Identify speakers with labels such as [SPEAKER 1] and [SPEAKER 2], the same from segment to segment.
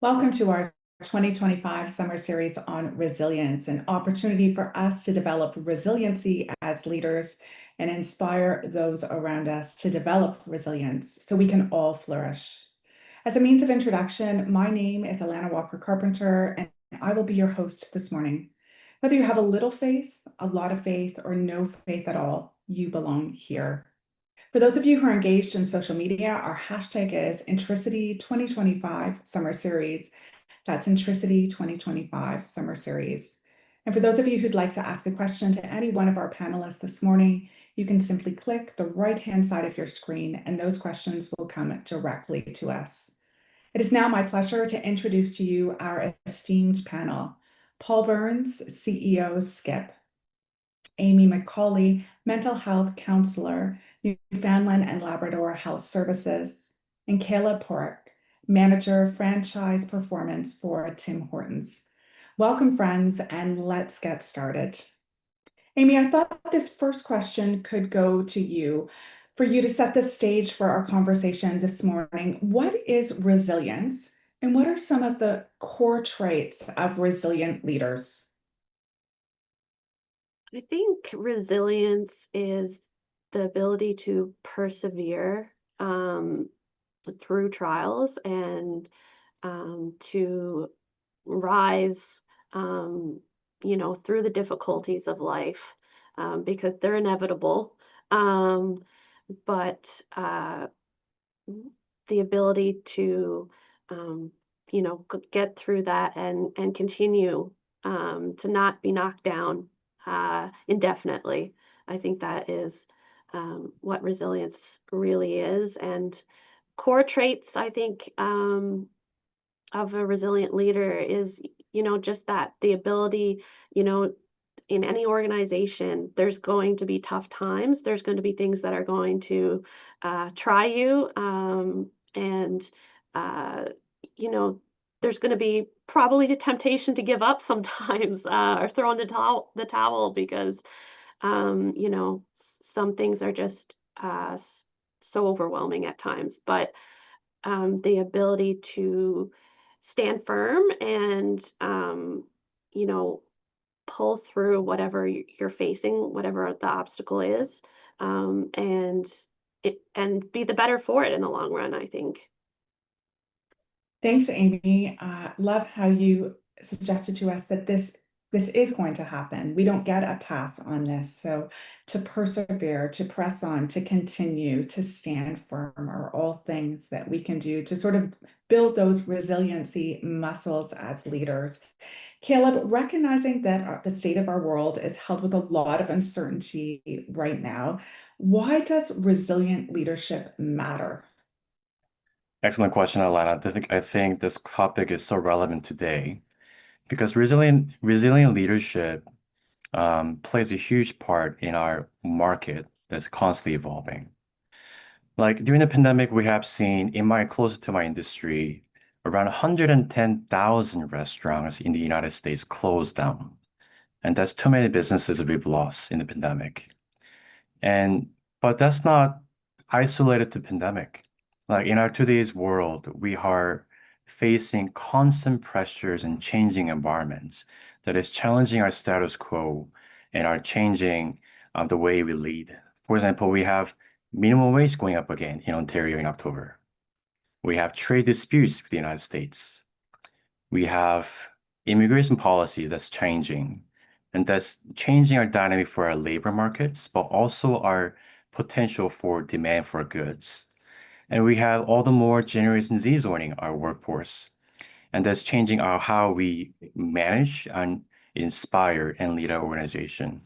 [SPEAKER 1] Welcome to our 2025 summer series on resilience, an opportunity for us to develop resiliency as leaders and inspire those around us to develop resilience so we can all flourish. As a means of introduction, my name is Alana Walker Carpenter, and I will be your host this morning. Whether you have a little faith, a lot of faith, or no faith at all, you belong here. For those of you who are engaged in social media, our hashtag is Intricity 2025 Summer Series. That's Intricity 2025 Summer Series. And for those of you who'd like to ask a question to any one of our panelists this morning, you can simply click the right-hand side of your screen and those questions will come directly to us. It is now my pleasure to introduce to you our esteemed panel. Paul Burns, CEO, Skip. Amy McAuley, Mental Health Counselor, Newfoundland and Labrador Health Services, and Kayla Porrick, Manager, Franchise Performance for Tim Hortons. Welcome, friends, and let's get started. Amy, I thought this first question could go to you for you to set the stage for our conversation this morning. What is resilience, and what are some of the core traits of resilient leaders?
[SPEAKER 2] I think resilience is the ability to persevere through trials and to rise, through the difficulties of life because they're inevitable. But the ability to, um, get through that and continue to not be knocked down indefinitely. I think that is what resilience really is. And core traits, I think, of a resilient leader is, just that the ability, you know, in any organization, there's going to be tough times. There's going to be things that are going to try you. And, uh, you know, there's going to be probably the temptation to give up sometimes or throw in the towel because, some things are just so overwhelming at times. But the ability to stand firm and, you know, pull through whatever you're facing, whatever the obstacle is, and be the better for it in the long run, I think.
[SPEAKER 1] Thanks, Amy. Love how you suggested to us that this is going to happen. We don't get a pass on this. So to persevere, to press on, to continue, to stand firm are all things that we can do to sort of build those resiliency muscles as leaders. Caleb, recognizing that the state of our world is held with a lot of uncertainty right now, why does resilient leadership matter?
[SPEAKER 3] Excellent question, Alana. I think this topic is so relevant today because resilient leadership plays a huge part in our market that's constantly evolving. Like during the pandemic, we have seen closer to my industry, around 110,000 restaurants in the United States closed down. And that's too many businesses we've lost in the pandemic. And but that's not isolated to pandemic. Like in our today's world, we are facing constant pressures and changing environments that is challenging our status quo and are changing the way we lead. For example, we have minimum wage going up again in Ontario in October. We have trade disputes with the United States. We have immigration policies that's changing, and that's changing our dynamic for our labor markets, but also our potential for demand for goods. And we have all the more Generation Z joining our workforce, and that's changing how we manage and inspire and lead our organization.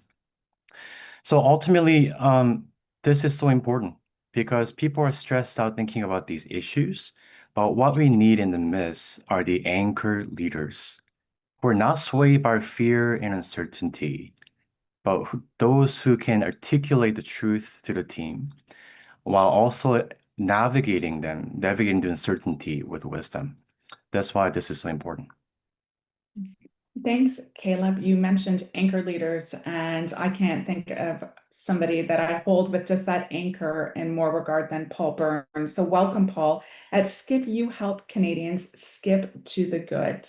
[SPEAKER 3] So ultimately, this is so important because people are stressed out thinking about these issues, but what we need in the midst are the anchor leaders who are not swayed by fear and uncertainty, but those who can articulate the truth to the team while also navigating the uncertainty with wisdom. That's why this is so important.
[SPEAKER 1] Thanks, Caleb. You mentioned anchor leaders, and I can't think of somebody that I hold with just that anchor in more regard than Paul Burns. So, welcome, Paul. At Skip, you help Canadians skip to the good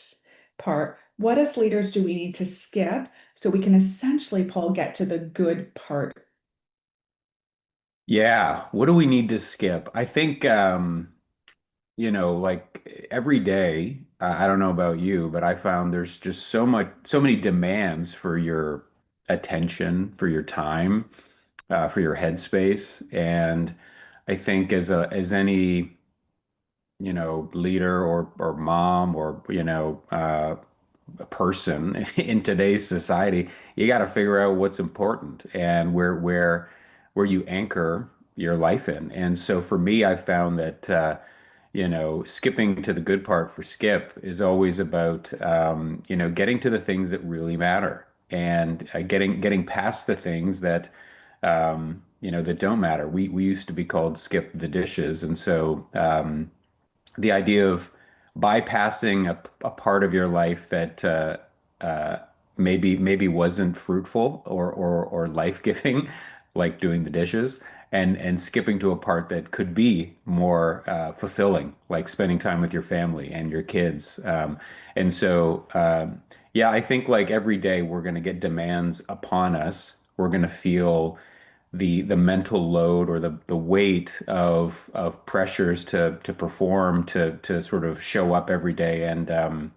[SPEAKER 1] part. What as leaders do we need to skip so we can essentially, Paul, get to the good part?
[SPEAKER 4] Yeah, what do we need to skip? I think like every day, I don't know about you, but I found there's just so many demands for your attention, for your time, for your headspace. And I think as any, leader or mom or, a person in today's society, you got to figure out what's important and where you anchor your life in. And so for me, I found that skipping to the good part for Skip is always about getting to the things that really matter and getting past the things that that don't matter. We used to be called Skip the dishes, and so the idea of bypassing a part of your life that uh, maybe wasn't fruitful or life-giving, like doing the dishes, and skipping to a part that could be more fulfilling, like spending time with your family and your kids. Yeah, I think like every day we're going to get demands upon us. We're going to feel the mental load or the weight of pressures to perform to sort of show up every day, and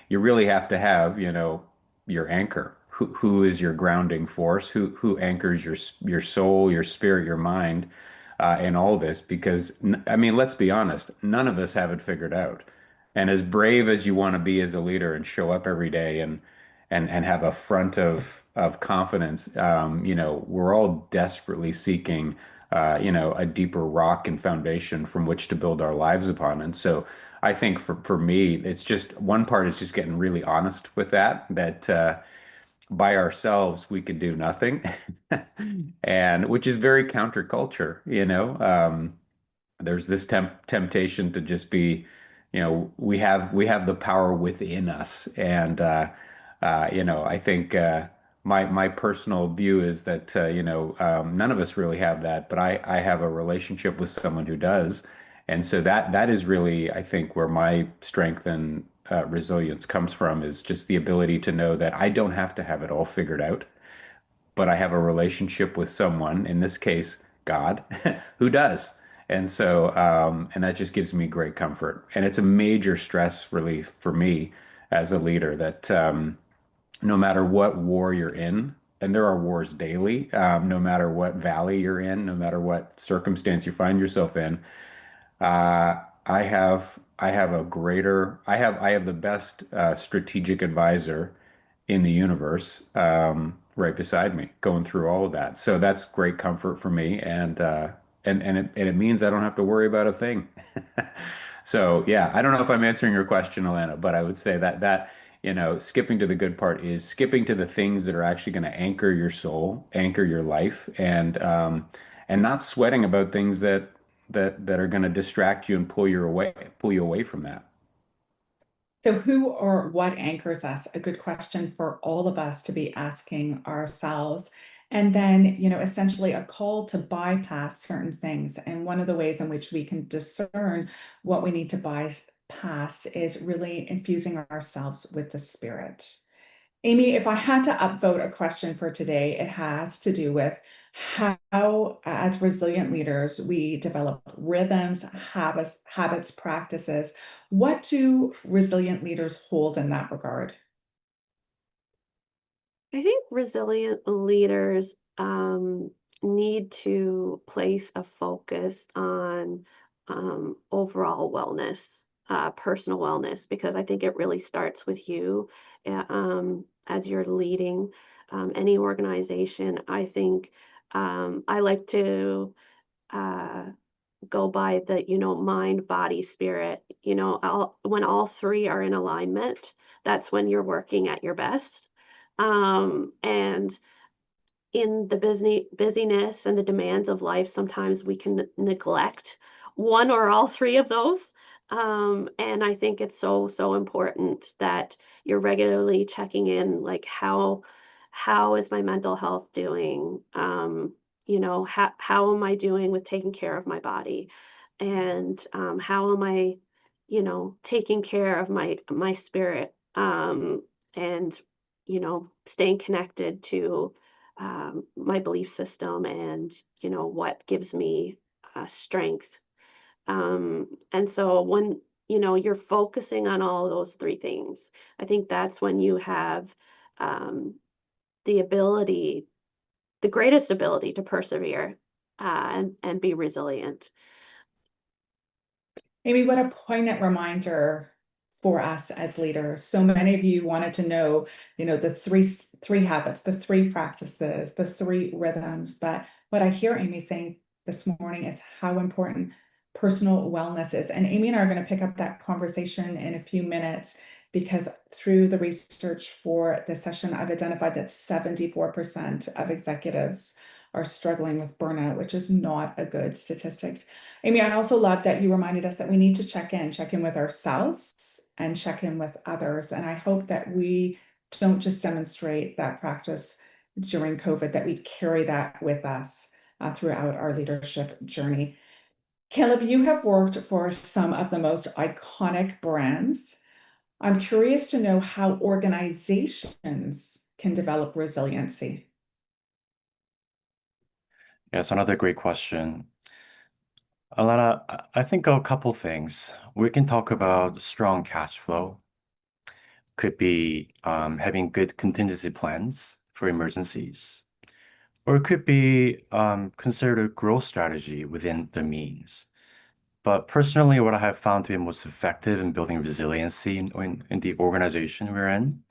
[SPEAKER 4] you really have to have your anchor, who is your grounding force, who anchors your soul, your spirit, your mind, in all this, because I mean, let's be honest, none of us have it figured out. And as brave as you want to be as a leader and show up every day and have a front of confidence, we're all desperately seeking a deeper rock and foundation from which to build our lives upon. And so I think for me, it's just one part is just getting really honest with that by ourselves we could do nothing, and which is very counterculture, there's this temptation to just be, we have the power within us, and I think my personal view is that none of us really have that, but I have a relationship with someone who does, and so that is really, I think, where my strength and resilience comes from, is just the ability to know that I don't have to have it all figured out, but I have a relationship with someone, in this case, God, who does. And that just gives me great comfort. And it's a major stress relief for me as a leader that no matter what war you're in, and there are wars daily, no matter what valley you're in, no matter what circumstance you find yourself in, I have the best strategic advisor in the universe, right beside me, going through all of that. So that's great comfort for me, and it means I don't have to worry about a thing. So yeah, I don't know if I'm answering your question, Alana, but I would say that skipping to the good part is skipping to the things that are actually going to anchor your soul, anchor your life, and not sweating about things that are going to distract you and pull you away from that.
[SPEAKER 1] So, who or what anchors us? A good question for all of us to be asking ourselves. And then, essentially a call to bypass certain things. And one of the ways in which we can discern what we need to bypass is really infusing ourselves with the spirit. Amy, if I had to upvote a question for today, it has to do with how, as resilient leaders, we develop rhythms, habits, practices. What do resilient leaders hold in that regard?
[SPEAKER 2] I think resilient leaders need to place a focus on overall wellness, personal wellness, because I think it really starts with you as you're leading any organization. I think I like to uh, go by the, mind, body, spirit. When all three are in alignment, that's when you're working at your best. And in the busyness and the demands of life, sometimes we can neglect one or all three of those. And I think it's so important that you're regularly checking in, like how is my mental health doing? How am I doing with taking care of my body? And how am I, taking care of my spirit? And staying connected to my belief system and what gives me strength. And so when, you're focusing on all of those three things, I think that's when you have um, the ability, the greatest ability to persevere and be resilient.
[SPEAKER 1] Amy, what a poignant reminder for us as leaders. So many of you wanted to know, the three habits, the three practices, the three rhythms. But what I hear Amy saying this morning is how important personal wellness is. And Amy and I are going to pick up that conversation in a few minutes, because through the research for this session, I've identified that 74% of executives are struggling with burnout, which is not a good statistic. Amy, I also love that you reminded us that we need to check in with ourselves and check in with others. And I hope that we don't just demonstrate that practice during COVID, that we carry that with us throughout our leadership journey. Caleb, you have worked for some of the most iconic brands. I'm curious to know how organizations can develop resiliency.
[SPEAKER 3] Yes, another great question. Alana, I think a couple things. We can talk about strong cash flow, could be having good contingency plans for emergencies, or it could be considered a growth strategy within the means. But personally, what I have found to be most effective in building resiliency in the organization we're in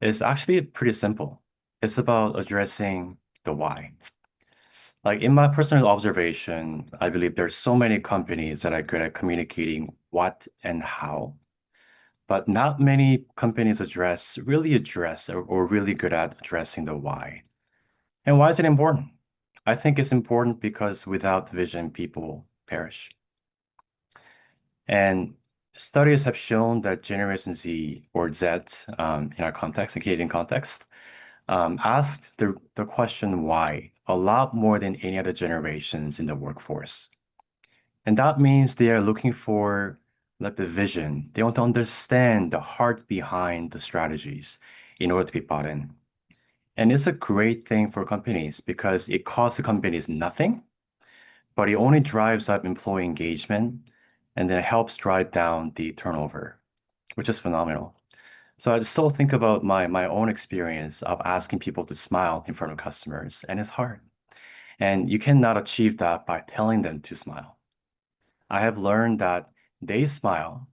[SPEAKER 3] is actually pretty simple. It's about addressing the why. Like in my personal observation, I believe there's so many companies that are good at communicating what and how, but not many companies really address or really good at addressing the why. And why is it important? I think it's important because without vision, people perish. And studies have shown that Generation Z or Z, in our context, in Canadian context, asked the question why a lot more than any other generations in the workforce. And that means they are looking for like the vision. They want to understand the heart behind the strategies in order to be bought in. And it's a great thing for companies because it costs the companies nothing, but it only drives up employee engagement and then it helps drive down the turnover, which is phenomenal. So I still think about my own experience of asking people to smile in front of customers, and it's hard. And you cannot achieve that by telling them to smile. I have learned that they smile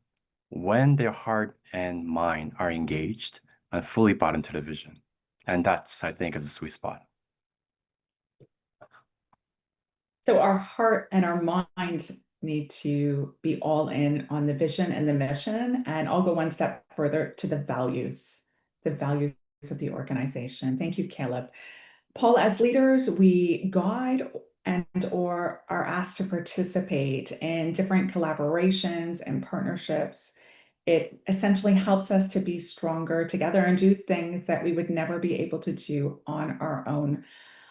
[SPEAKER 3] when their heart and mind are engaged and fully bought into the vision. And that's, I think, is a sweet spot.
[SPEAKER 1] So our heart and our mind need to be all in on the vision and the mission. And I'll go one step further to the values of the organization. Thank you, Caleb. Paul, as leaders, we guide and or are asked to participate in different collaborations and partnerships. It essentially helps us to be stronger together and do things that we would never be able to do on our own.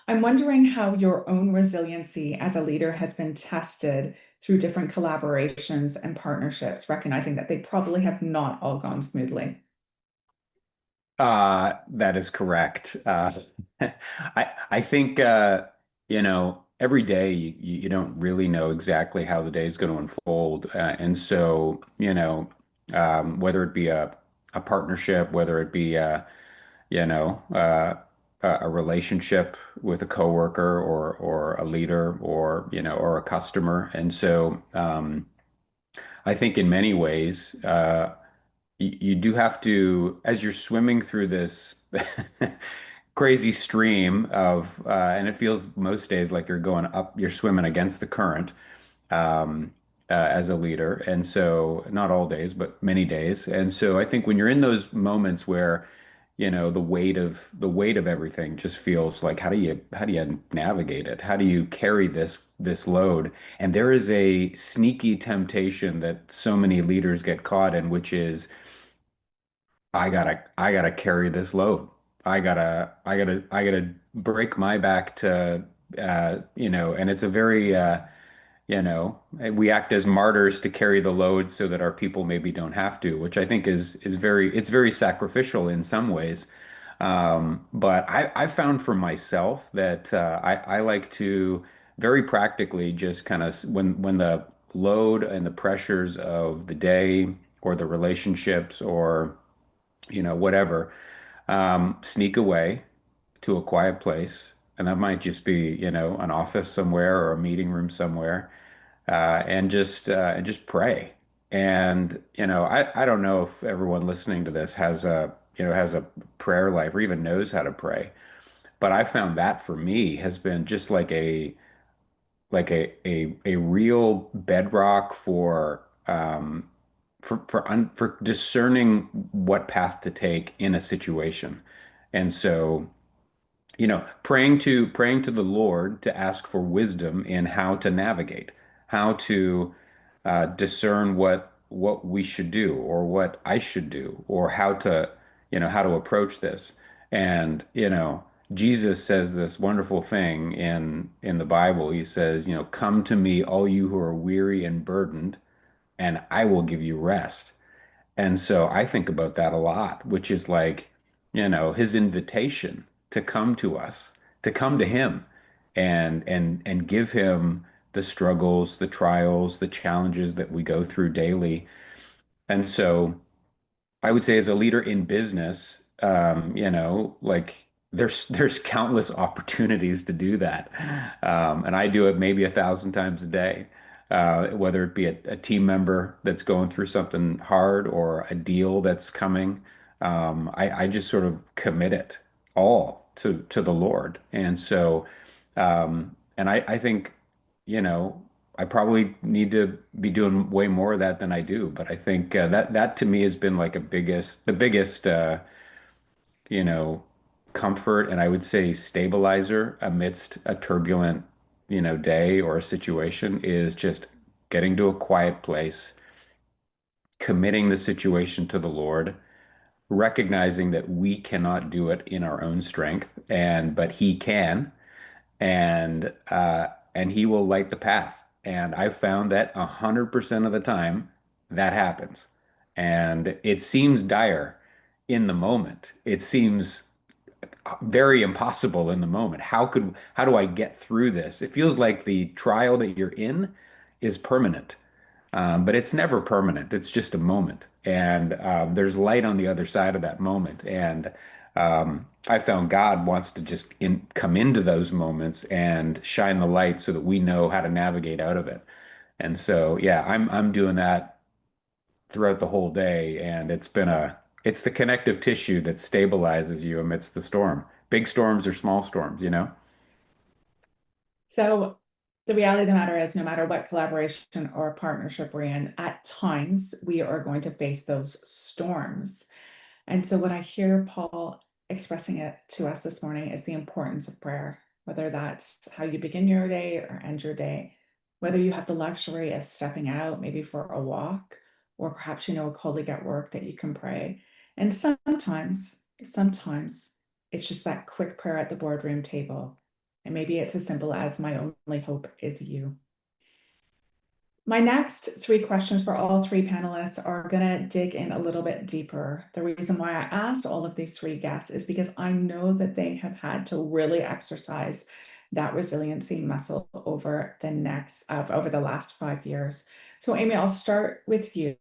[SPEAKER 1] I'm wondering how your own resiliency as a leader has been tested through different collaborations and partnerships, recognizing that they probably have not all gone smoothly.
[SPEAKER 4] That is correct. I think every day you don't really know exactly how the day is going to unfold, and so whether it be a partnership, whether it be you know uh, a relationship with a coworker or a leader or a customer, and so I think in many ways. You do have to, as you're swimming through this crazy stream and it feels most days like you're going up, you're swimming against the current as a leader. And so, not all days, but many days. And so, I think when you're in those moments where the weight of everything just feels like, how do you navigate it? How do you carry this load? And there is a sneaky temptation that so many leaders get caught in, which is, I gotta carry this load. I gotta break my back to, and it's a very, we act as martyrs to carry the load so that our people maybe don't have to, which I think it's very sacrificial in some ways. But I found for myself that I like to very practically just kind of, when the load and the pressures of the day or the relationships or whatever, sneak away to a quiet place. And that might just be, an office somewhere or a meeting room somewhere, and just pray. And I don't know if everyone listening to this has a prayer life or even knows how to pray, but I found that for me has been just like a real bedrock for discerning what path to take in a situation. And so, praying to the Lord to ask for wisdom in how to navigate, how to discern what we should do or what I should do, or how to approach this. And Jesus says this wonderful thing in the Bible. He says, "Come to me, all you who are weary and burdened, and I will give you rest." And so I think about that a lot, which is like, his invitation to come to us, to come to him and give him the struggles, the trials, the challenges that we go through daily. And so I would say as a leader in business, like there's countless opportunities to do that, and I do it maybe 1,000 times a day, whether it be a team member that's going through something hard or a deal that's coming. I just sort of commit it all to the Lord, and so, and I think, you know. I probably need to be doing way more of that than I do, but I think that to me has been like the biggest, you know, comfort, and I would say stabilizer amidst a turbulent, day or a situation, is just getting to a quiet place, committing the situation to the Lord, recognizing that we cannot do it in our own strength, but He can, and He will light the path. And I've found that 100% of the time that happens. And it seems dire in the moment. It seems very impossible in the moment. How do I get through this? It feels like the trial that you're in is permanent. But it's never permanent. It's just a moment. And there's light on the other side of that moment. And I found God wants to just come into those moments and shine the light so that we know how to navigate out of it. And so, yeah, I'm doing that throughout the whole day. And it's the connective tissue that stabilizes you amidst the storm. Big storms or small storms.
[SPEAKER 1] So the reality of the matter is, no matter what collaboration or partnership we're in, at times we are going to face those storms. And so when I hear Paul expressing it to us this morning is the importance of prayer, whether that's how you begin your day or end your day, whether you have the luxury of stepping out maybe for a walk, or perhaps you know a colleague at work that you can pray. And sometimes it's just that quick prayer at the boardroom table. And maybe it's as simple as, my only hope is you. My next three questions for all three panelists are going to dig in a little bit deeper. The reason why I asked all of these three guests is because I know that they have had to really exercise that resiliency muscle over the last 5 years. So Amy, I'll start with you.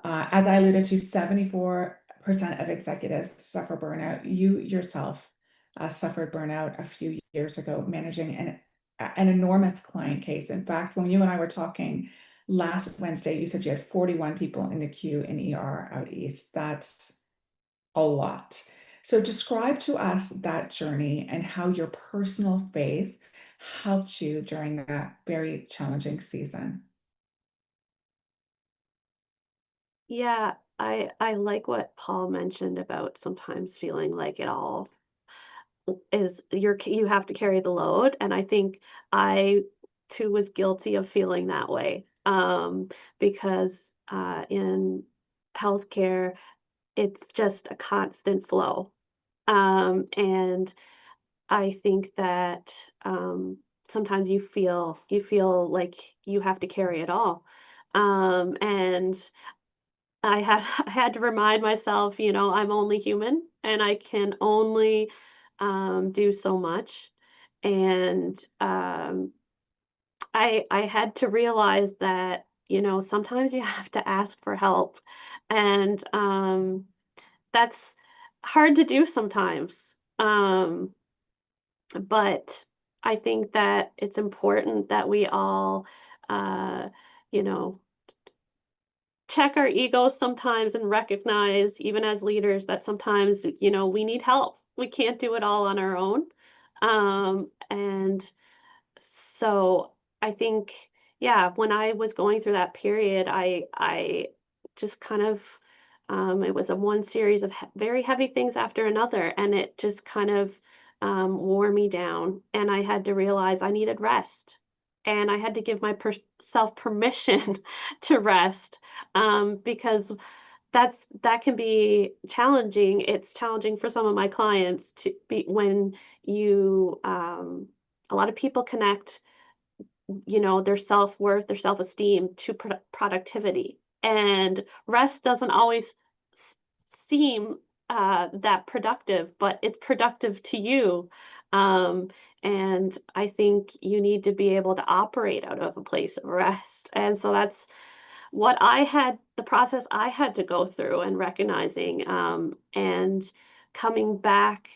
[SPEAKER 1] As I alluded to, 74% of executives suffer burnout. You yourself suffered burnout a few years ago, managing an enormous client case. In fact, when you and I were talking last Wednesday, you said you had 41 people in the queue in ER out east. That's a lot. So describe to us that journey and how your personal faith helped you during that very challenging season.
[SPEAKER 2] Yeah, I like what Paul mentioned about sometimes feeling like it all is you have to carry the load, and I think I too was guilty of feeling that way, because, in healthcare, it's just a constant flow, and I think that, sometimes you feel like you have to carry it all, and I have I had to remind myself, I'm only human and I can only do so much. And I had to realize that, sometimes you have to ask for help. And that's hard to do sometimes. But I think that it's important that we all, uh, you know, check our egos sometimes and recognize, even as leaders, that sometimes, we need help. We can't do it all on our own. And so I think, yeah, when I was going through that period, I just kind of, it was a one series of very heavy things after another, and it just kind of wore me down. And I had to realize I needed rest, and I had to give myself permission to rest, because that can be challenging. It's challenging for some of my clients to be when you a lot of people connect, their self-worth, their self-esteem to productivity. And rest doesn't always s- seem that productive, but it's productive to you. Um, and I think you need to be able to operate out of a place of rest. And so that's the process I had to go through, and recognizing, and coming back,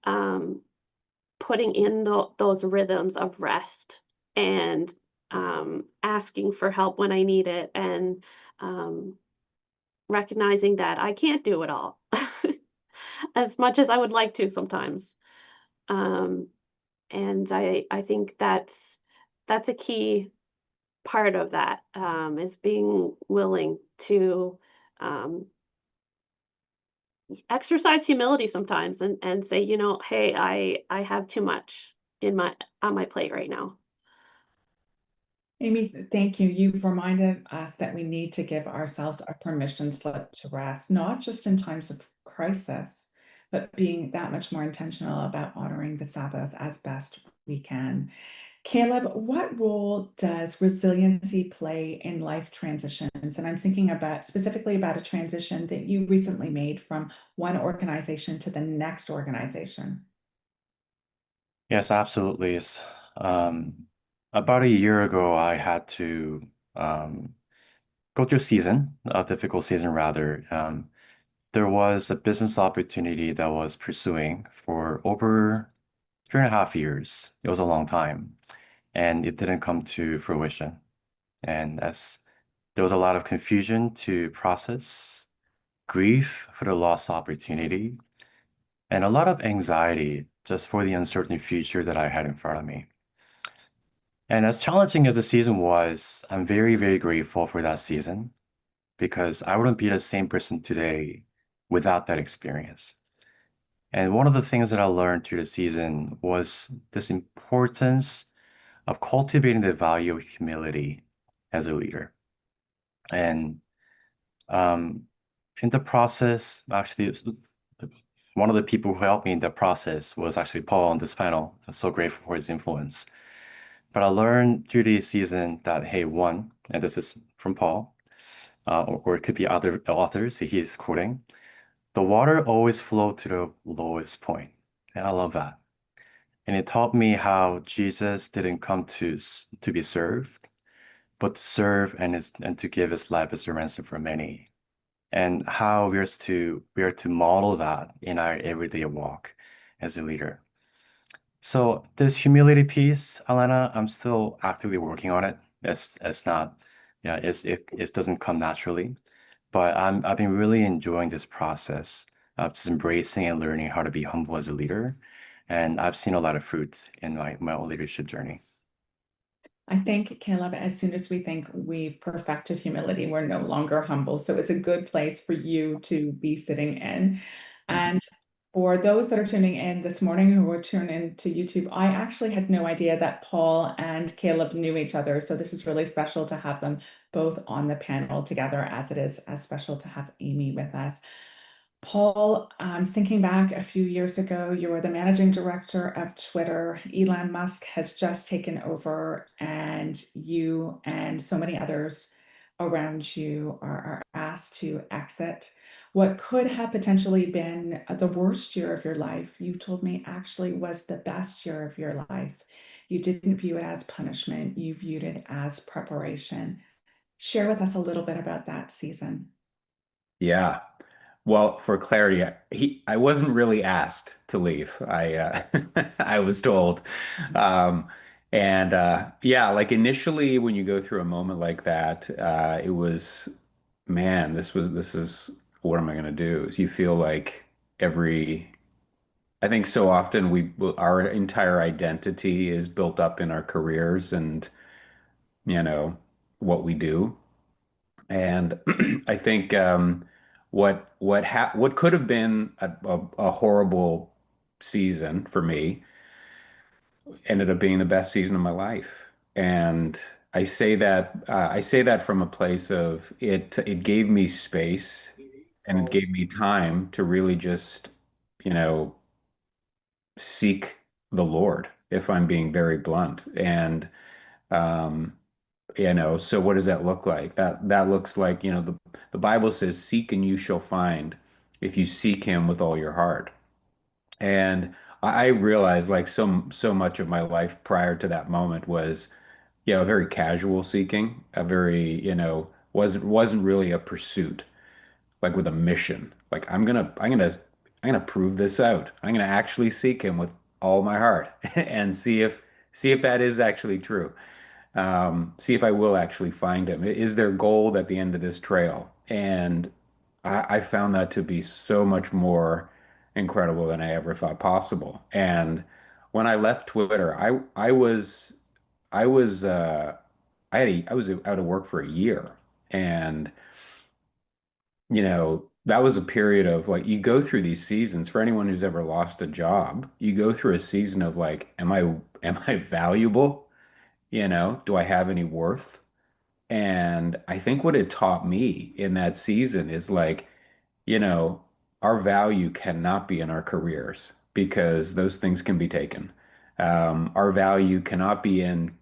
[SPEAKER 2] um, putting in those rhythms of rest, and asking for help when I need it, and um, recognizing that I can't do it all as much as I would like to sometimes. Um, and I think that's a key part of that, is being willing to um, exercise humility sometimes, and say, hey, I have too much in my on my plate right now.
[SPEAKER 1] Amy, thank you. You've reminded us that we need to give ourselves a permission slip to rest, not just in times of crisis, but being that much more intentional about honoring the Sabbath as best we can. Caleb, what role does resiliency play in life transitions? And I'm thinking specifically about a transition that you recently made from one organization to the next organization.
[SPEAKER 3] Yes, absolutely. About a year ago, I had to um, go through a difficult season rather. There was a business opportunity that I was pursuing for over 3.5 years. It was a long time, and it didn't come to fruition. And as there was a lot of confusion to process, grief for the lost opportunity, and a lot of anxiety just for the uncertain future that I had in front of me. And as challenging as the season was, I'm very, very grateful for that season because I wouldn't be the same person today without that experience. And one of the things that I learned through the season was this importance of cultivating the value of humility as a leader. And um, in the process, actually, one of the people who helped me in the process was actually Paul on this panel. I'm so grateful for his influence. But I learned through the season that, hey, one, and this is from Paul, or it could be other authors that he's quoting, the water always flows to the lowest point. And I love that. And it taught me how Jesus didn't come to be served, but to serve and to give his life as a ransom for many. And how we are to model that in our everyday walk as a leader. So this humility piece, Alana, I'm still actively working on it. It's not, yeah, it doesn't come naturally, but I've been really enjoying this process of just embracing and learning how to be humble as a leader, and I've seen a lot of fruit in my own leadership journey.
[SPEAKER 1] I think, Caleb, as soon as we think we've perfected humility, we're no longer humble. So it's a good place for you to be sitting in. And for those that are tuning in this morning who are tuning in to YouTube, I actually had no idea that Paul and Caleb knew each other. So this is really special to have them both on the panel together, as it is as special to have Amy with us. Paul, thinking back a few years ago, you were the managing director of Twitter. Elon Musk has just taken over, and you and so many others around you are asked to exit. What could have potentially been the worst year of your life, you told me actually was the best year of your life. You didn't view it as punishment, you viewed it as preparation. Share with us a little bit about that season.
[SPEAKER 4] Yeah. Well, for clarity, I wasn't really asked to leave. I was told. Um, and yeah, like initially when you go through a moment like that, it was, man, this is what am I gonna do? Is you feel like every I think so often our entire identity is built up in our careers and, you know, what we do. And I think what could have been a horrible season for me ended up being the best season of my life. And I say that from a place of it gave me space and it gave me time to really just, you know, seek the Lord, if I'm being very blunt. And um so what does that look like? That looks like, the Bible says, seek and you shall find if you seek him with all your heart. And I realized like so much of my life prior to that moment was, a very casual seeking, a very, wasn't really a pursuit, like with a mission. Like I'm gonna prove this out. I'm gonna actually seek him with all my heart and see if that is actually true. See if I will actually find him. Is there gold at the end of this trail? And I found that to be so much more incredible than I ever thought possible. And when I left Twitter, I was I was out of work for a year. And that was a period of like you go through these seasons for anyone who's ever lost a job, you go through a season of like, am I valuable? Do I have any worth? And I think what it taught me in that season is like, you know, our value cannot be in our careers because those things can be taken. Our value cannot be in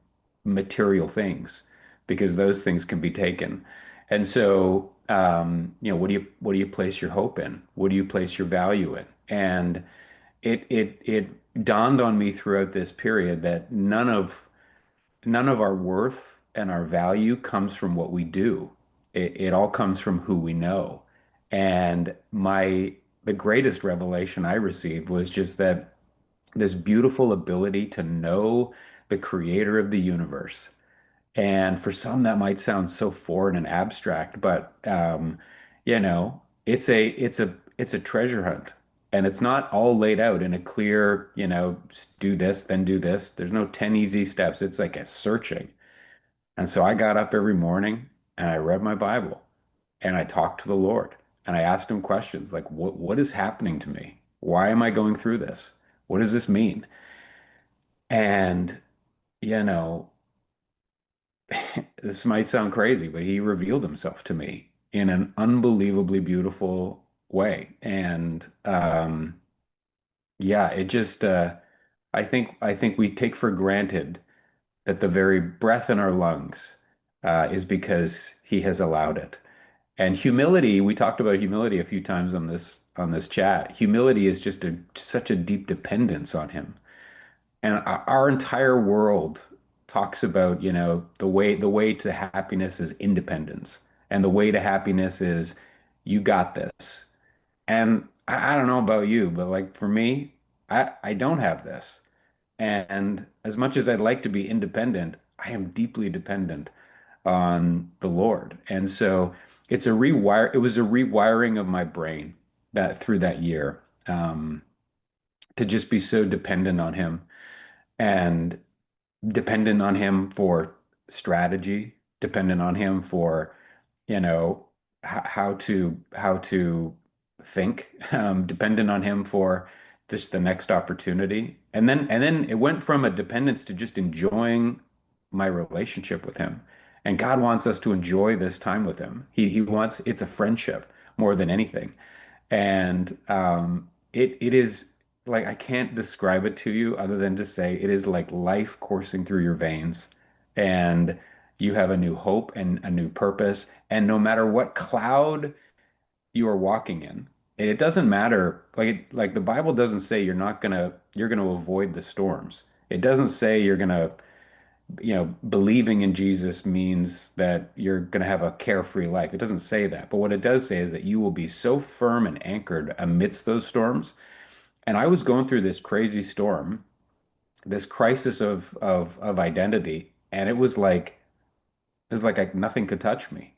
[SPEAKER 4] material things because those things can be taken. And so, what do you place your hope in? What do you place your value in? And it dawned on me throughout this period that none of our worth and our value comes from what we do. It all comes from who we know. And the greatest revelation I received was just that this beautiful ability to know the creator of the universe. And for some, that might sound so foreign and abstract, but it's a treasure hunt, and it's not all laid out in a clear, do this, then do this. There's no 10 easy steps. It's like a searching. And so I got up every morning and I read my Bible and I talked to the Lord and I asked him questions like, what is happening to me? Why am I going through this? What does this mean? And you know. This might sound crazy, but he revealed himself to me in an unbelievably beautiful way. And yeah, it just I think we take for granted that the very breath in our lungs is because he has allowed it. And humility, we talked about humility a few times on this chat. Humility is just such a deep dependence on him. And our entire world talks about, the way to happiness is independence. And the way to happiness is you got this. And I don't know about you, but like for me, I don't have this. And as much as I'd like to be independent, I am deeply dependent on the Lord. And so it was a rewiring of my brain that through that year, to just be so dependent on him and dependent on him for strategy, dependent on him for, you know, how to think, dependent on him for just the next opportunity. And then it went from a dependence to just enjoying my relationship with him. And God wants us to enjoy this time with him. He wants, it's a friendship more than anything. And it is like, I can't describe it to you other than to say it is like life coursing through your veins. And you have a new hope and a new purpose. And no matter what cloud you are walking in, and it doesn't matter, like the Bible doesn't say you're gonna avoid the storms. It doesn't say you're gonna, believing in Jesus means that you're going to have a carefree life. It doesn't say that. But what it does say is that you will be so firm and anchored amidst those storms. And I was going through this crazy storm, this crisis of identity, and it was like nothing could touch me.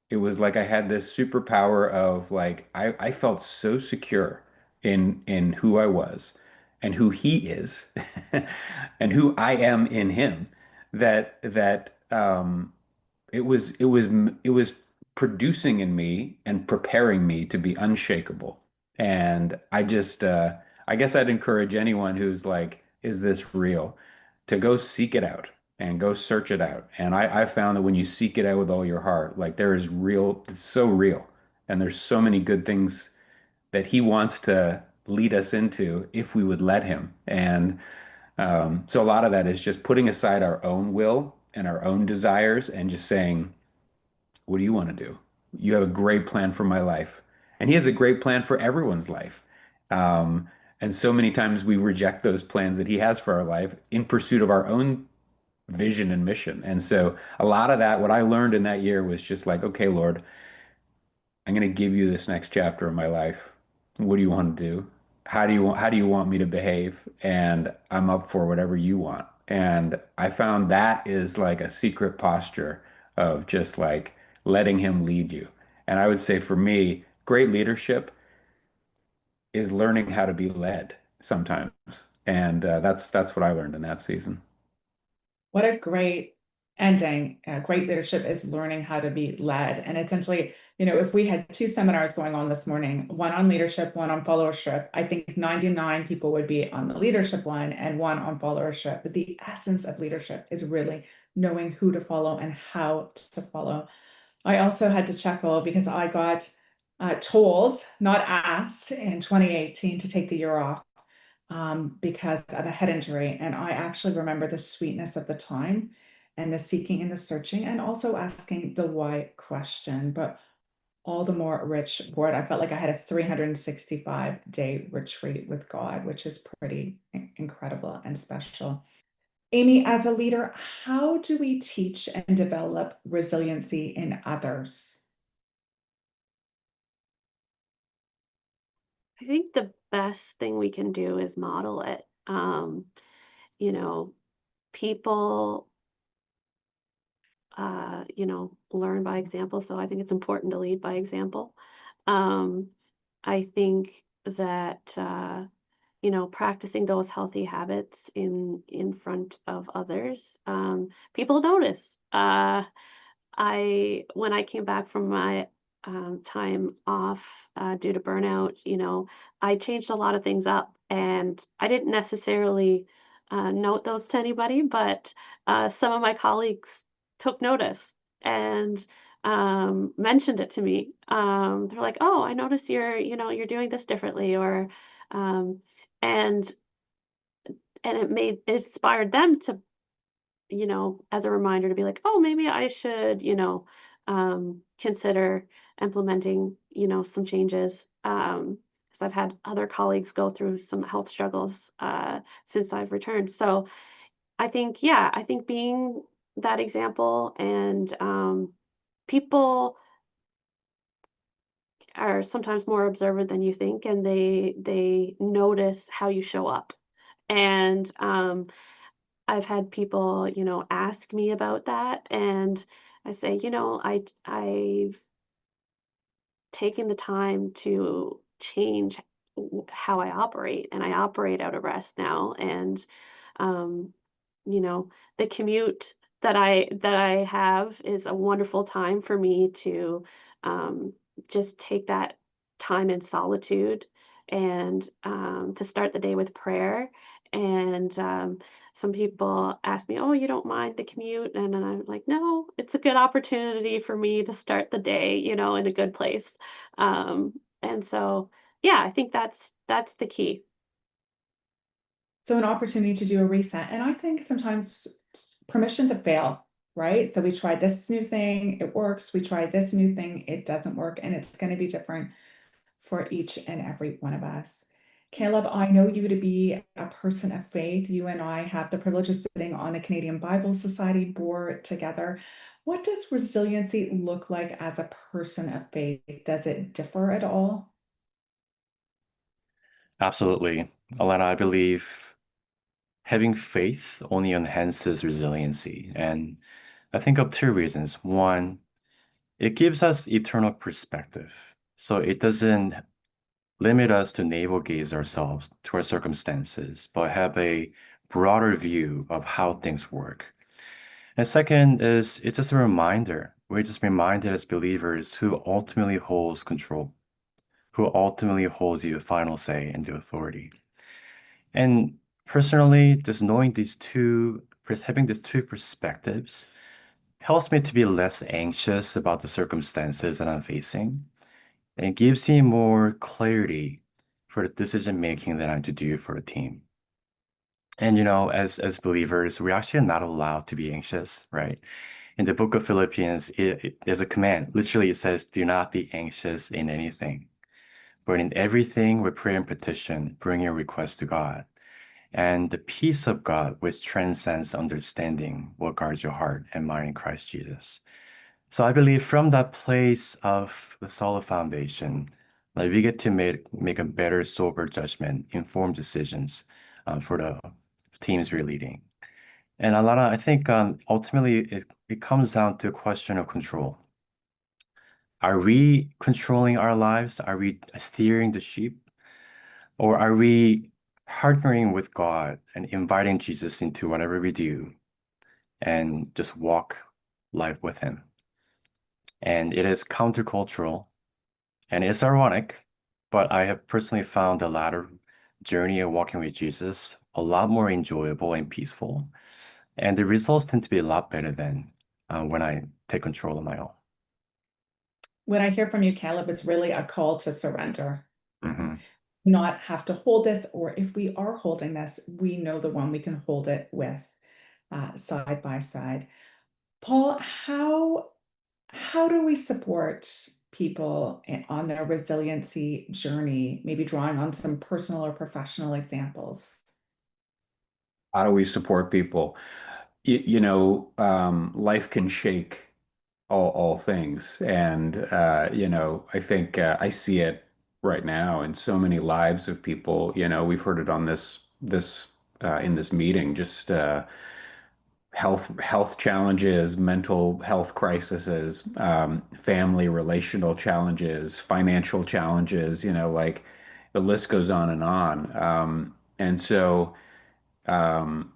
[SPEAKER 4] It was like I had this superpower of like I felt so secure in who I was and who he is and who I am in him that it was producing in me and preparing me to be unshakable. And I guess I'd encourage anyone who's like, is this real? To go seek it out and go search it out. And I found that when you seek it out with all your heart, like there is real, it's so real. And there's so many good things that he wants to lead us into if we would let him. And so a lot of that is just putting aside our own will and our own desires and just saying, what do you want to do? You have a great plan for my life. And he has a great plan for everyone's life. And so many times we reject those plans that he has for our life in pursuit of our own vision and mission. And so a lot of that, what I learned in that year was just like, okay, Lord, I'm going to give you this next chapter of my life. What do you want to do? How do you want me to behave? And I'm up for whatever you want. And I found that is like a secret posture of just like letting him lead you. And I would say for me, great leadership is learning how to be led sometimes. And that's what I learned in that season.
[SPEAKER 1] What a great ending. Great leadership is learning how to be led. And essentially, if we had two seminars going on this morning, one on leadership, one on followership, I think 99 people would be on the leadership one and one on followership. But the essence of leadership is really knowing who to follow and how to follow. I also had to chuckle because I got told, not asked, in 2018 to take the year off because of a head injury. And I actually remember the sweetness of the time and the seeking and the searching and also asking the why question, but all the more rich for it. I felt like I had a 365-day retreat with God, which is pretty incredible and special. Amy, as a leader, how do we teach and develop resiliency in others?
[SPEAKER 2] I think the best thing we can do is model it. You know, people, learn by example. So I think it's important to lead by example. Um, I think that, practicing those healthy habits in front of others, people notice. When I came back from my time off due to burnout, I changed a lot of things up, and I didn't necessarily note those to anybody, but some of my colleagues took notice and mentioned it to me. They're like, "Oh, I notice you're doing this differently," or um, and it inspired them to, as a reminder to be like, oh, maybe I should, consider implementing, some changes. Because I've had other colleagues go through some health struggles since I've returned. So I think being that example and people are sometimes more observant than you think, and they notice how you show up. And I've had people, ask me about that, and I say, I've taken the time to change how I operate, and I operate out of rest now. And, um, the commute that I have is a wonderful time for me to um, just take that time in solitude and to start the day with prayer. And some people ask me, "Oh, you don't mind the commute?" And then I'm like, "No, it's a good opportunity for me to start the day, in a good place." Um, and so, yeah, I think that's the key.
[SPEAKER 1] So an opportunity to do a reset. And I think sometimes permission to fail, right? So we tried this new thing, it works. We tried this new thing, it doesn't work. And it's going to be different for each and every one of us. Caleb, I know you to be a person of faith. You and I have the privilege of sitting on the Canadian Bible Society board together. What does resiliency look like as a person of faith? Does it differ at all?
[SPEAKER 3] Absolutely. Alana, I believe having faith only enhances resiliency. And I think of two reasons. One, it gives us eternal perspective. So it doesn't limit us to navel gaze ourselves to our circumstances, but have a broader view of how things work. And second is it's just a reminder. We're just reminded as believers who ultimately holds control, who ultimately holds the final say and the authority. And personally, just knowing having these two perspectives helps me to be less anxious about the circumstances that I'm facing and gives me more clarity for the decision making that I'm to do for the team. And as believers, we're actually not allowed to be anxious, right? In the book of Philippians, there's a command. Literally, it says, "Do not be anxious in anything, but in everything with prayer and petition, bring your request to God. And the peace of God, which transcends understanding, will guard your heart and mind in Christ Jesus." So I believe from that place of the solid foundation, like we get to make a better, sober judgment, informed decisions for the teams we're leading. And Alana, I think ultimately it comes down to a question of control. Are we controlling our lives? Are we steering the sheep? Or are we partnering with God and inviting Jesus into whatever we do and just walk life with Him? And it is countercultural and it's ironic, but I have personally found the latter journey of walking with Jesus a lot more enjoyable and peaceful. And the results tend to be a lot better than when I take control of my own.
[SPEAKER 1] When I hear from you, Caleb, it's really a call to surrender.
[SPEAKER 3] Hmm.
[SPEAKER 1] Not have to hold this, or if we are holding this, we know the one we can hold it with side by side. Paul, how do we support people on their resiliency journey, maybe drawing on some personal or professional examples?
[SPEAKER 4] How do we support people? Life can shake all things. And, I think I see it right now in so many lives of people. We've heard it on in this meeting, just health challenges, mental health crises, family relational challenges, financial challenges, like the list goes on and on. And so, um,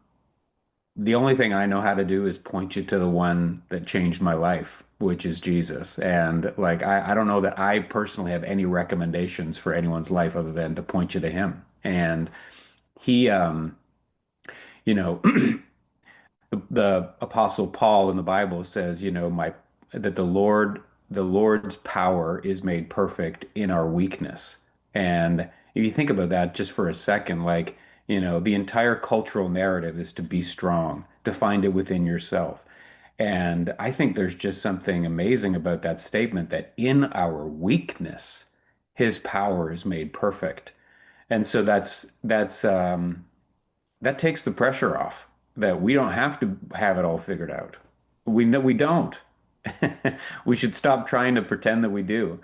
[SPEAKER 4] the only thing I know how to do is point you to the one that changed my life, which is Jesus. And like, I don't know that I personally have any recommendations for anyone's life other than to point you to him. And he, you know, the Apostle Paul in the Bible says, that the Lord's power is made perfect in our weakness. And if you think about that just for a second, like, the entire cultural narrative is to be strong, to find it within yourself. And I think there's just something amazing about that statement that in our weakness, his power is made perfect. And so that takes the pressure off that we don't have to have it all figured out. We know we don't. We should stop trying to pretend that we do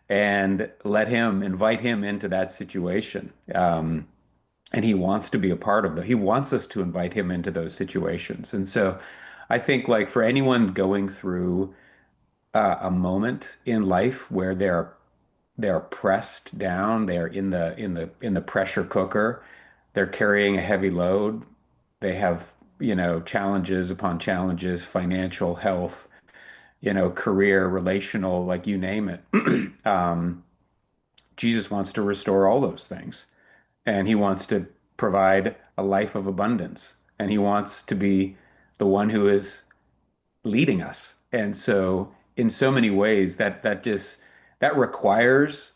[SPEAKER 4] and invite him into that situation. And he wants to be a part of that. He wants us to invite him into those situations. And so I think like for anyone going through a moment in life where they're pressed down, they're in the pressure cooker, they're carrying a heavy load, they have challenges upon challenges, financial, health, career, relational, like you name it. Jesus wants to restore all those things, and he wants to provide a life of abundance, and he wants to be the one who is leading us. And so in so many ways that requires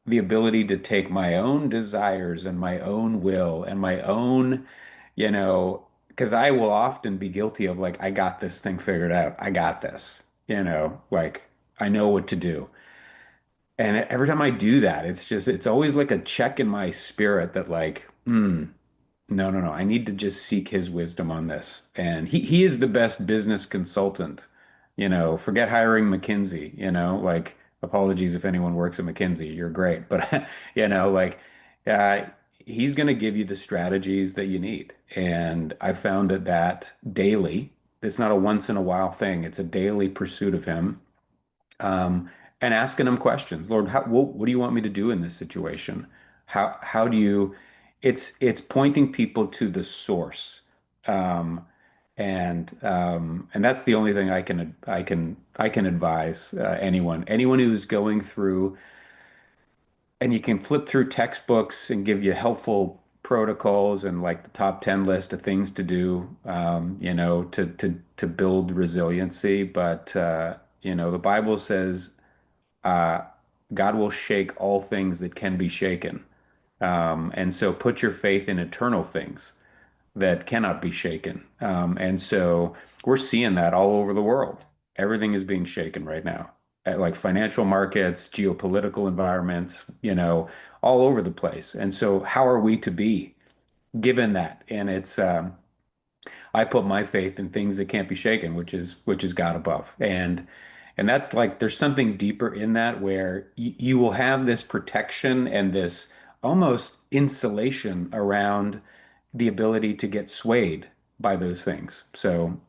[SPEAKER 4] the ability to take my own desires and my own will and my own, because I will often be guilty of like, I got this thing figured out. I got this, like I know what to do. And every time I do that, it's always like a check in my spirit that like, no, no, no. I need to just seek his wisdom on this. And he is the best business consultant. Forget hiring McKinsey, like apologies if anyone works at McKinsey, you're great. But like uh he's going to give you the strategies that you need. And I found that daily, it's not a once in a while thing. It's a daily pursuit of him. um, and asking him questions. Lord, what do you want me to do in this situation? How do you? It's pointing people to the source, um, and that's the only thing I can advise anyone who's going through. And you can flip through textbooks and give you helpful protocols and like the top 10 list of things to do, to build resiliency. But the Bible says uh, God will shake all things that can be shaken. And so put your faith in eternal things that cannot be shaken. And so we're seeing that all over the world. Everything is being shaken right now, at like financial markets, geopolitical environments, all over the place. And so how are we to be given that? And it's I put my faith in things that can't be shaken, which is God above. And that's like there's something deeper in that where you will have this protection and this almost insulation around the ability to get swayed by those things. So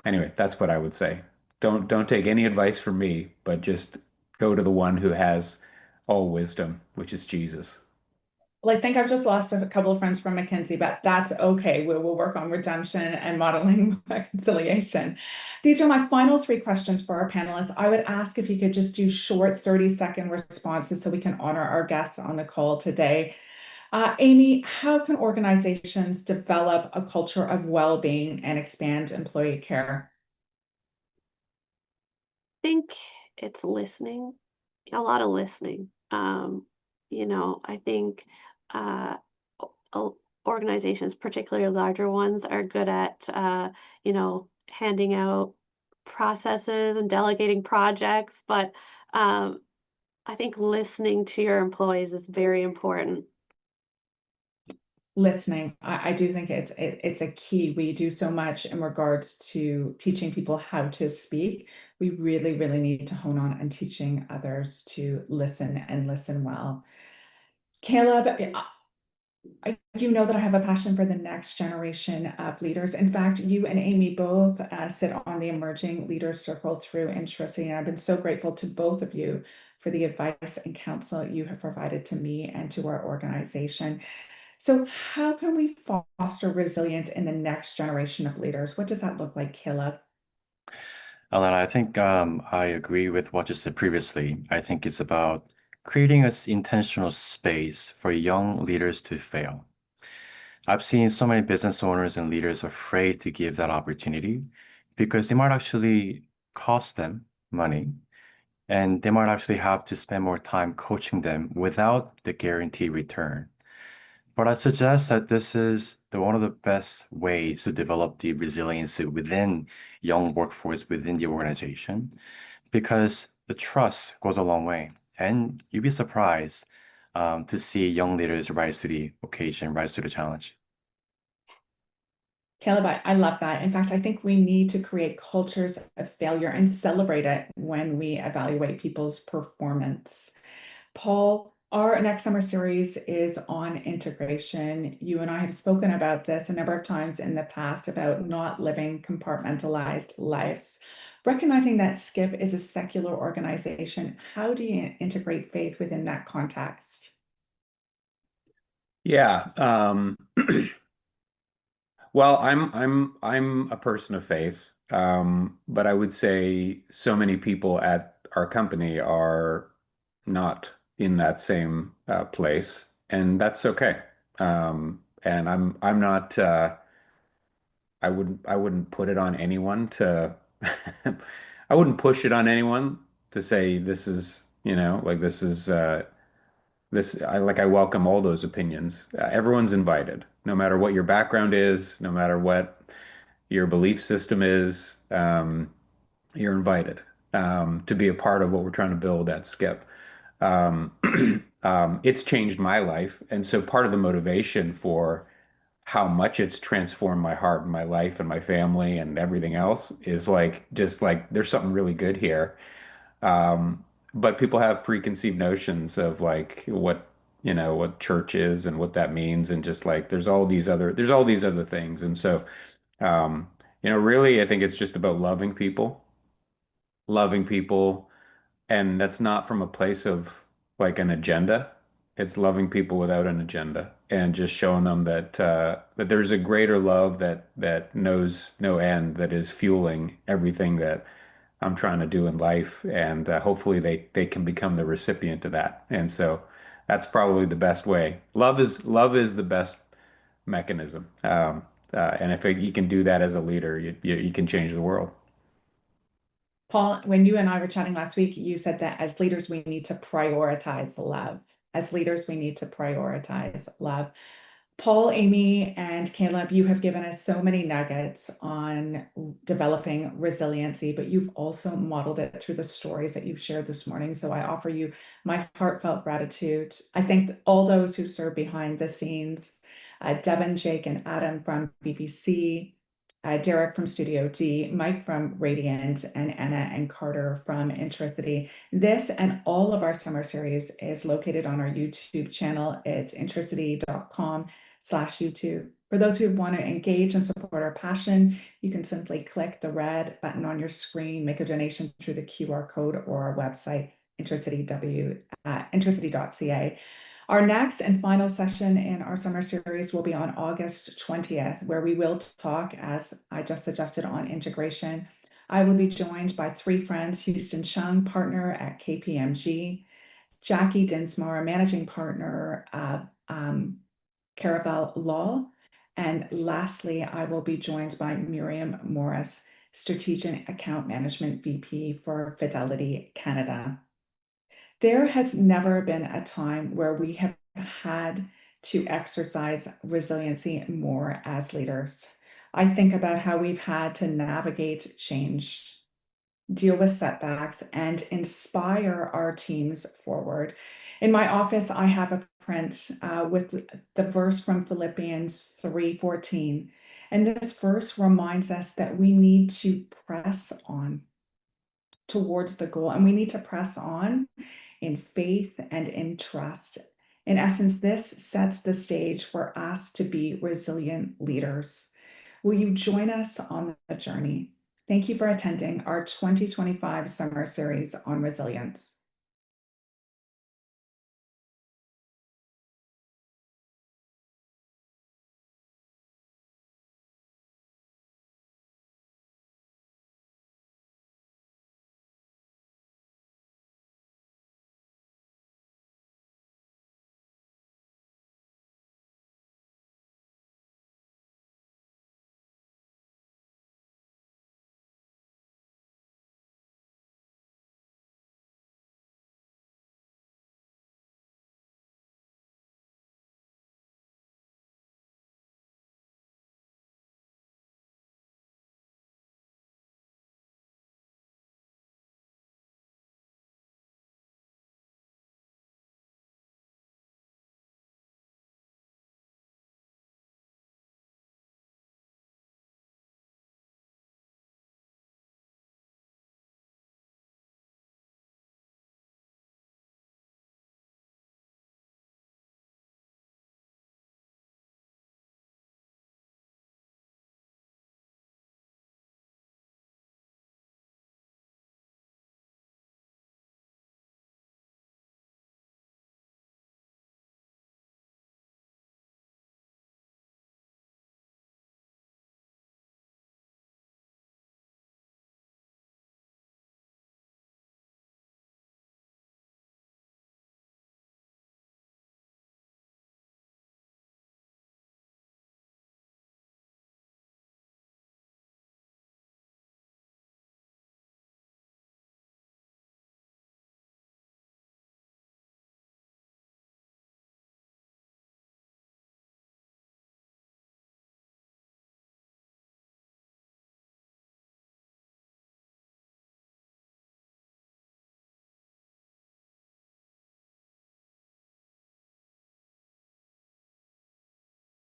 [SPEAKER 4] anyway, that's what I would say. Don't take any advice from me, but just go to the one who has all wisdom, which is Jesus.
[SPEAKER 1] Well, I think I've just lost a couple of friends from McKinsey, but that's okay. We will work on redemption and modeling reconciliation. These are my final three questions for our panelists. I would ask if you could just do short 30-second responses so we can honor our guests on the call today. Amy, how can organizations develop a culture of well-being and expand employee care?
[SPEAKER 2] Think it's listening, a lot of listening. I think uh, organizations, particularly larger ones, are good at, handing out processes and delegating projects, but um, I think listening to your employees is very important.
[SPEAKER 1] Listening, I do think it's a key. We do so much in regards to teaching people how to speak. We really, really need to hone on and teaching others to listen and listen well. Caleb, you know that I have a passion for the next generation of leaders. In fact, you and Amy both sit on the Emerging Leaders Circle through Introsity, and I've been so grateful to both of you for the advice and counsel you have provided to me and to our organization. So how can we foster resilience in the next generation of leaders? What does that look like, Caleb?
[SPEAKER 3] Alana, I think I agree with what you said previously. I think it's about creating an intentional space for young leaders to fail. I've seen so many business owners and leaders afraid to give that opportunity because they might actually cost them money, and they might actually have to spend more time coaching them without the guaranteed return. But I suggest that this is one of the best ways to develop the resiliency within young workforce within the organization, because the trust goes a long way. And you'd be surprised to see young leaders rise to the occasion, rise to the challenge.
[SPEAKER 1] Caleb, I love that. In fact, I think we need to create cultures of failure and celebrate it when we evaluate people's performance. Paul, our next summer series is on integration. You and I have spoken about this a number of times in the past about not living compartmentalized lives. Recognizing that SKIP is a secular organization, how do you integrate faith within that context?
[SPEAKER 4] Yeah. Well, I'm a person of faith, but I would say so many people at our company are not in that same place, and that's okay. And I'm not. I wouldn't put it on anyone to. I wouldn't push it on anyone to say this is, like this is this. I welcome all those opinions. Everyone's invited, no matter what your background is, no matter what your belief system is, you're invited to be a part of what we're trying to build at Skip. Um, it's changed my life. And so part of the motivation for how much it's transformed my heart and my life and my family and everything else is like, just like, there's something really good here. Um, but people have preconceived notions of like what church is and what that means. And just like, there's all these other things. And so, um, really, I think it's just about loving people, and that's not from a place of like an agenda. It's loving people without an agenda and just showing them that there's a greater love that knows no end, that is fueling everything that I'm trying to do in life, and hopefully they can become the recipient of that. And so that's probably the best way. Love is the best mechanism. And if you can do that as a leader, you can change the world.
[SPEAKER 1] Paul, when you and I were chatting last week, you said that as leaders, we need to prioritize love. As leaders, we need to prioritize love. Paul, Amy, and Caleb, you have given us so many nuggets on developing resiliency, but you've also modeled it through the stories that you've shared this morning. So I offer you my heartfelt gratitude. I thank all those who serve behind the scenes, Devin, Jake, and Adam from BBC, Derek from Studio D, Mike from Radiant, and Anna and Carter from Intricity. This and all of our summer series is located on our YouTube channel. It's intricity.com/YouTube. For those who want to engage and support our passion, you can simply click the red button on your screen, make a donation through the QR code or our website, intricity.ca. Our next and final session in our summer series will be on August 20th, where we will talk, as I just suggested, on integration. I will be joined by three friends: Houston Chung, partner at KPMG, Jackie Dinsmore, managing partner of Caravel Law, and lastly, I will be joined by Miriam Morris, Strategic Account Management VP for Fidelity Canada. There has never been a time where we have had to exercise resiliency more as leaders. I think about how we've had to navigate change, deal with setbacks, and inspire our teams forward. In my office, I have a print with the verse from Philippians 3:14. And this verse reminds us that we need to press on towards the goal, and we need to press on in faith and in trust. In essence, this sets the stage for us to be resilient leaders. Will you join us on the journey? Thank you for attending our 2025 summer series on resilience.